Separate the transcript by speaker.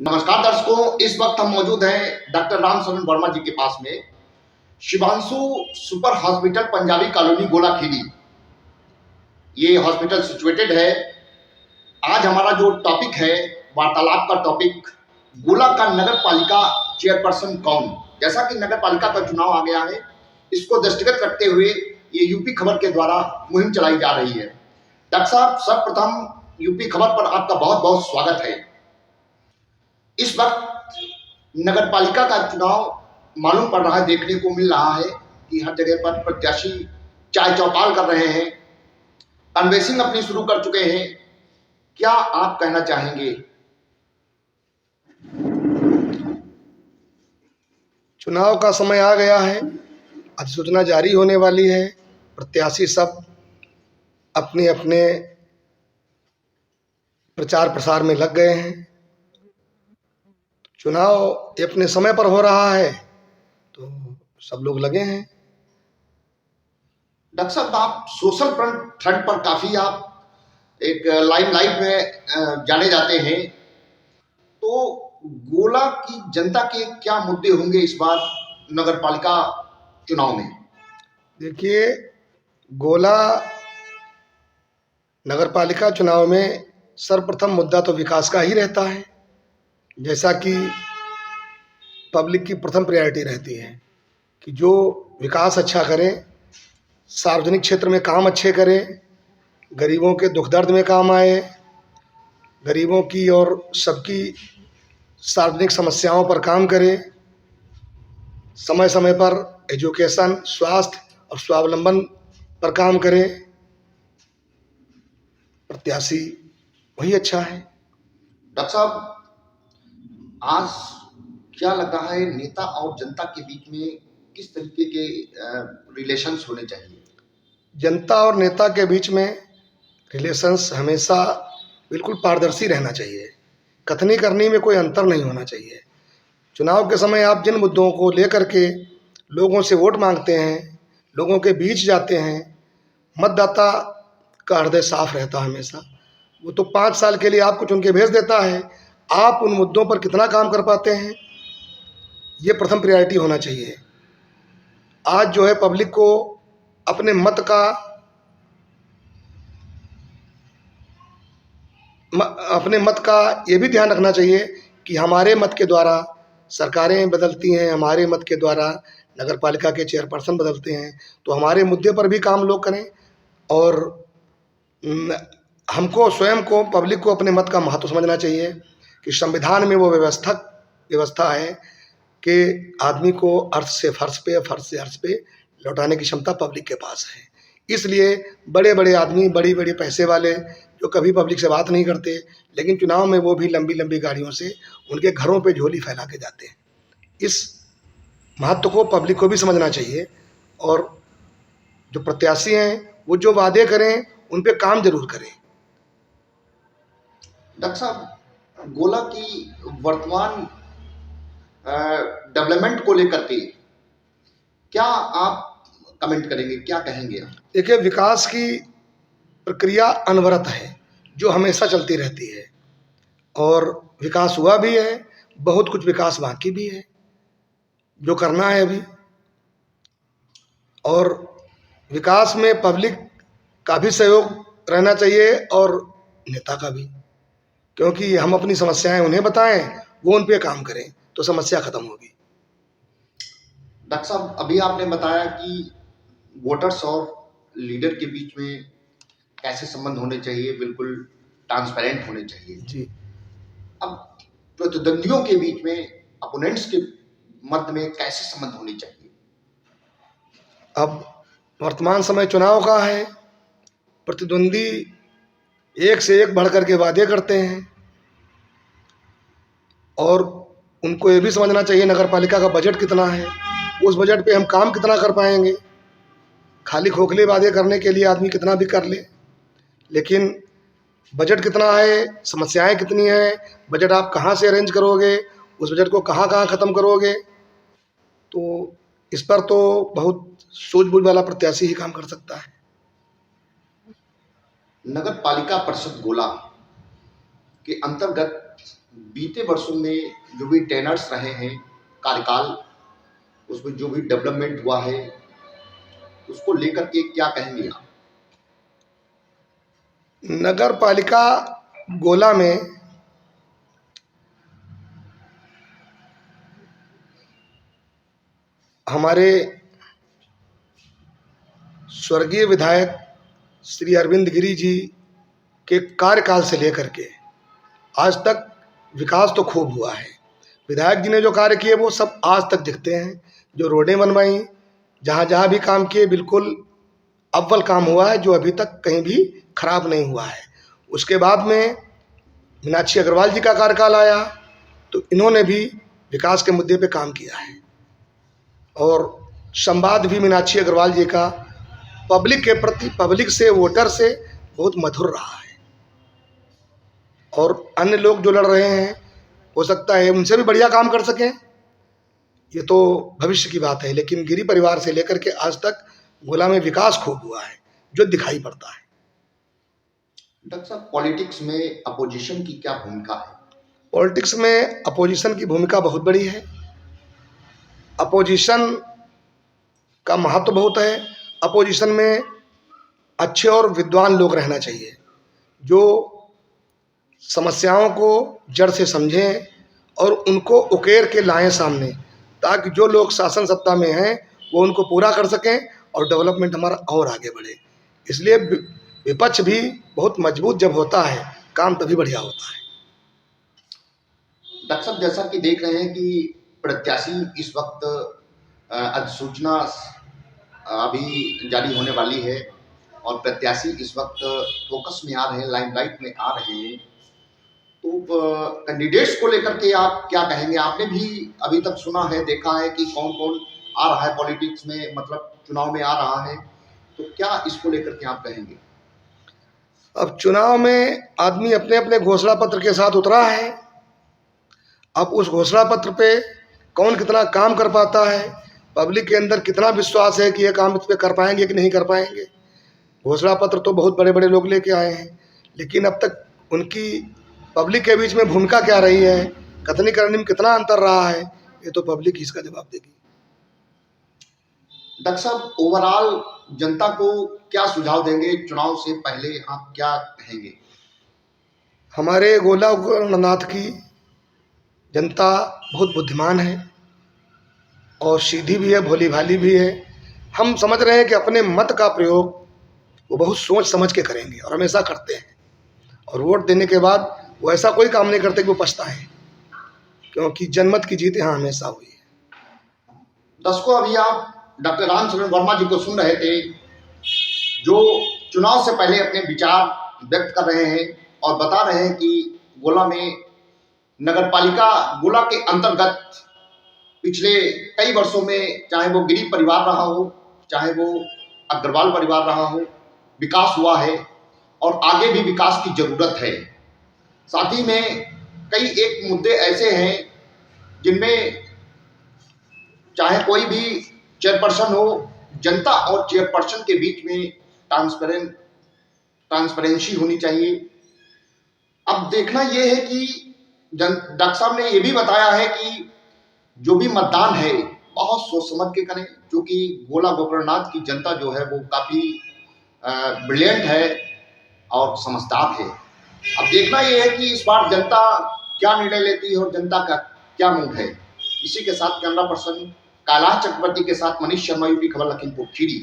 Speaker 1: नमस्कार दर्शकों, इस वक्त हम मौजूद हैं डॉक्टर रामशरण वर्मा जी के पास में। Shivanshu super hospital, Punjabi colony, Golakhedi, ये हॉस्पिटल सिचुएटेड है। आज हमारा जो टॉपिक है, वार्तालाप का टॉपिक, गोला का नगर पालिका चेयरपर्सन कौन। जैसा कि नगर पालिका का चुनाव आ गया है, इसको दृष्टिगत रखते हुए ये यूपी खबर के द्वारा मुहिम चलाई जा रही है। डॉक्टर साहब, सर्वप्रथम यूपी खबर पर आपका बहुत बहुत स्वागत है। इस वक्त नगर पालिका का चुनाव मालूम पड़ रहा है, देखने को मिल रहा है कि हर जगह पर प्रत्याशी चाय चौपाल कर रहे हैं, कन्वेंसिंग अपनी शुरू कर चुके हैं। क्या आप कहना चाहेंगे?
Speaker 2: चुनाव का समय आ गया है, अधिसूचना जारी होने वाली है। प्रत्याशी सब अपने अपने प्रचार प्रसार में लग गए हैं। चुनाव अपने समय पर हो रहा है तो सब लोग लगे हैं।
Speaker 1: डॉक्टर साहब, आप सोशल फ्रंट पर काफी आप एक लाइमलाइट में जाने जाते हैं, तो गोला की जनता के क्या मुद्दे होंगे इस बार नगर पालिका चुनाव में?
Speaker 2: देखिए, गोला नगर पालिका चुनाव में सर्वप्रथम मुद्दा तो विकास का ही रहता है। जैसा कि पब्लिक की प्रथम प्रायोरिटी रहती है कि जो विकास अच्छा करें, सार्वजनिक क्षेत्र में काम अच्छे करें, गरीबों के दुख दर्द में काम आए, गरीबों की और सबकी सार्वजनिक समस्याओं पर काम करे, समय समय पर एजुकेशन, स्वास्थ्य और स्वावलंबन पर काम करे। प्रत्याशी वही अच्छा है।
Speaker 1: डॉक्टर साहब, आज क्या लग रहा है, नेता और जनता के बीच में किस तरीके के रिलेशंस होने चाहिए?
Speaker 2: जनता और नेता के बीच में रिलेशंस हमेशा बिल्कुल पारदर्शी रहना चाहिए। कथनी करनी में कोई अंतर नहीं होना चाहिए। चुनाव के समय आप जिन मुद्दों को लेकर के लोगों से वोट मांगते हैं, लोगों के बीच जाते हैं, मतदाता का हृदय साफ रहता है हमेशा। वो तो 5 साल के लिए आपको चुन के भेज देता है। आप उन मुद्दों पर कितना काम कर पाते हैं, ये प्रथम प्रायोरिटी होना चाहिए। आज जो है पब्लिक को अपने मत का ये भी ध्यान रखना चाहिए कि हमारे मत के द्वारा सरकारें बदलती हैं, हमारे मत के द्वारा नगर पालिका के चेयरपर्सन बदलते हैं, तो हमारे मुद्दे पर भी काम लोग करें। और हमको स्वयं को, पब्लिक को अपने मत का महत्व समझना चाहिए कि संविधान में वो व्यवस्था है कि आदमी को अर्थ से फर्श पे, फर्श से अर्थ पे लौटाने की क्षमता पब्लिक के पास है। इसलिए बड़े बड़े आदमी, बड़ी बड़ी पैसे वाले जो कभी पब्लिक से बात नहीं करते, लेकिन चुनाव में वो भी लंबी लंबी गाड़ियों से उनके घरों पे झोली फैला के जाते हैं। इस महत्व को पब्लिक को भी समझना चाहिए। और जो प्रत्याशी हैं वो जो वादे करें उन पे काम जरूर करें।
Speaker 1: डॉक्टर साहब, गोला की वर्तमान डेवलपमेंट को लेकर के क्या आप कमेंट करेंगे, क्या कहेंगे आप?
Speaker 2: देखिए, विकास की प्रक्रिया अनवरत है, जो हमेशा चलती रहती है, और विकास हुआ भी है, बहुत कुछ विकास बाकी भी है जो करना है अभी। और विकास में पब्लिक का भी सहयोग रहना चाहिए और नेता का भी, क्योंकि हम अपनी समस्याएं उन्हें बताएं, वो उन पे काम करें तो समस्या खत्म होगी।
Speaker 1: डॉक्टर साहब, अभी आपने बताया कि वोटर्स और लीडर के बीच में कैसे संबंध होने चाहिए, बिल्कुल ट्रांसपेरेंट होने चाहिए
Speaker 2: जी।
Speaker 1: अब प्रतिद्वंदियों के बीच में, अपोनेंट्स के मध्य में कैसे संबंध होने चाहिए?
Speaker 2: अब वर्तमान समय चुनाव का है, प्रतिद्वंदी एक से एक बढ़ कर के वादे करते हैं, और उनको ये भी समझना चाहिए नगर पालिका का बजट कितना है, उस बजट पे हम काम कितना कर पाएंगे। खाली खोखले वादे करने के लिए आदमी कितना भी कर ले, लेकिन बजट कितना है, समस्याएं कितनी हैं, बजट आप कहाँ से अरेंज करोगे, उस बजट को कहाँ कहाँ ख़त्म करोगे, तो इस पर तो बहुत सूझबूझ वाला प्रत्याशी ही काम कर सकता है।
Speaker 1: नगर पालिका परिषद गोला के अंतर्गत बीते वर्षों में जो भी टेनर्स रहे हैं कार्यकाल, उसमें जो भी डेवलपमेंट हुआ है उसको लेकर के क्या कहेंगे आप?
Speaker 2: नगर पालिका गोला में हमारे स्वर्गीय विधायक श्री अरविंद गिरी जी के कार्यकाल से लेकर के आज तक विकास तो खूब हुआ है। विधायक जी ने जो कार्य किए वो सब आज तक दिखते हैं। जो रोडें बनवाई, जहाँ जहाँ भी काम किए, बिल्कुल अव्वल काम हुआ है, जो अभी तक कहीं भी खराब नहीं हुआ है। उसके बाद में मीनाक्षी अग्रवाल जी का कार्यकाल आया तो इन्होंने भी विकास के मुद्दे पे काम किया है और संवाद भी मीनाक्षी अग्रवाल जी का पब्लिक के प्रति, पब्लिक से, वोटर से बहुत मधुर रहा है। और अन्य लोग जो लड़ रहे हैं हो सकता है उनसे भी बढ़िया काम कर सकें, ये तो भविष्य की बात है, लेकिन गिरी परिवार से लेकर के आज तक गोला में विकास खूब हुआ है जो दिखाई पड़ता है।
Speaker 1: डॉक्टर साहब, पॉलिटिक्स में अपोजिशन की क्या भूमिका है?
Speaker 2: पॉलिटिक्स में अपोजिशन की भूमिका बहुत बड़ी है। अपोजिशन का महत्व बहुत है। अपोजिशन में अच्छे और विद्वान लोग रहना चाहिए जो समस्याओं को जड़ से समझें और उनको उकेर के लाएं सामने, ताकि जो लोग शासन सत्ता में हैं वो उनको पूरा कर सकें और डेवलपमेंट हमारा और आगे बढ़े। इसलिए विपक्ष भी बहुत मजबूत जब होता है, काम तभी बढ़िया होता है।
Speaker 1: डॉक्टर साहब, जैसा कि देख रहे हैं कि प्रत्याशी इस वक्त अधिसूचना अभी जारी होने वाली है और प्रत्याशी इस वक्त फोकस में आ रहे हैं, लाइमलाइट में आ रहे हैं, तो कैंडिडेट्स को लेकर के आप क्या कहेंगे? आपने भी अभी तक सुना है, देखा है कि कौन कौन आ रहा है पॉलिटिक्स में, मतलब चुनाव में आ रहा है, तो क्या इसको लेकर के आप कहेंगे?
Speaker 2: अब चुनाव में आदमी अपने अपने घोषणा पत्र के साथ उतरा है। अब उस घोषणा पत्र पे कौन कितना काम कर पाता है, पब्लिक के अंदर कितना विश्वास है कि ये काम इस पे कर पाएंगे कि नहीं कर पाएंगे। घोषणा पत्र तो बहुत बड़े बड़े लोग लेके आए हैं, लेकिन अब तक उनकी पब्लिक के बीच में भूमिका क्या रही है, कथनी करनी में कितना अंतर रहा है, ये तो पब्लिक ही इसका जवाब देगी।
Speaker 1: डॉक्टर साहब, ओवरऑल जनता को क्या सुझाव देंगे? चुनाव से पहले आप क्या कहेंगे?
Speaker 2: हमारे गोला गणनाथ की जनता बहुत बुद्धिमान है और सीधी भी है, भोली भाली भी है। हम समझ रहे हैं कि अपने मत का प्रयोग वो बहुत सोच समझ के करेंगे और हमेशा करते हैं, और वोट देने के बाद वो ऐसा कोई काम नहीं करते कि वो पछताएं, क्योंकि जनमत की जीत यहाँ हमेशा हुई है।
Speaker 1: दर्शकों, अभी आप डॉक्टर रामचरण वर्मा जी को सुन रहे थे, जो चुनाव से पहले अपने विचार व्यक्त कर रहे हैं और बता रहे हैं कि गोला में नगर पालिका गोला के अंतर्गत पिछले कई वर्षों में, चाहे वो गिरी परिवार रहा हो, चाहे वो अग्रवाल परिवार रहा हो, विकास हुआ है और आगे भी विकास की जरूरत है। साथ ही में कई एक मुद्दे ऐसे हैं जिनमें चाहे कोई भी चेयरपर्सन हो, जनता और चेयरपर्सन के बीच में ट्रांसपेरेंसी होनी चाहिए। अब देखना यह है कि डॉक्टर साहब ने यह भी बताया है कि जो भी मतदान है बहुत सोच समझ के करें, क्योंकि गोला गोकर्णनाथ की जनता जो है वो काफ़ी ब्रिलियंट है और समझदार है। अब देखना यह है कि इस बार जनता क्या निर्णय लेती है और जनता का क्या मूड है। इसी के साथ कैमरा पर्सन कैलाश चक्रवर्ती के साथ मनीष शर्मा, यूपी खबर, लखीमपुर खीरी।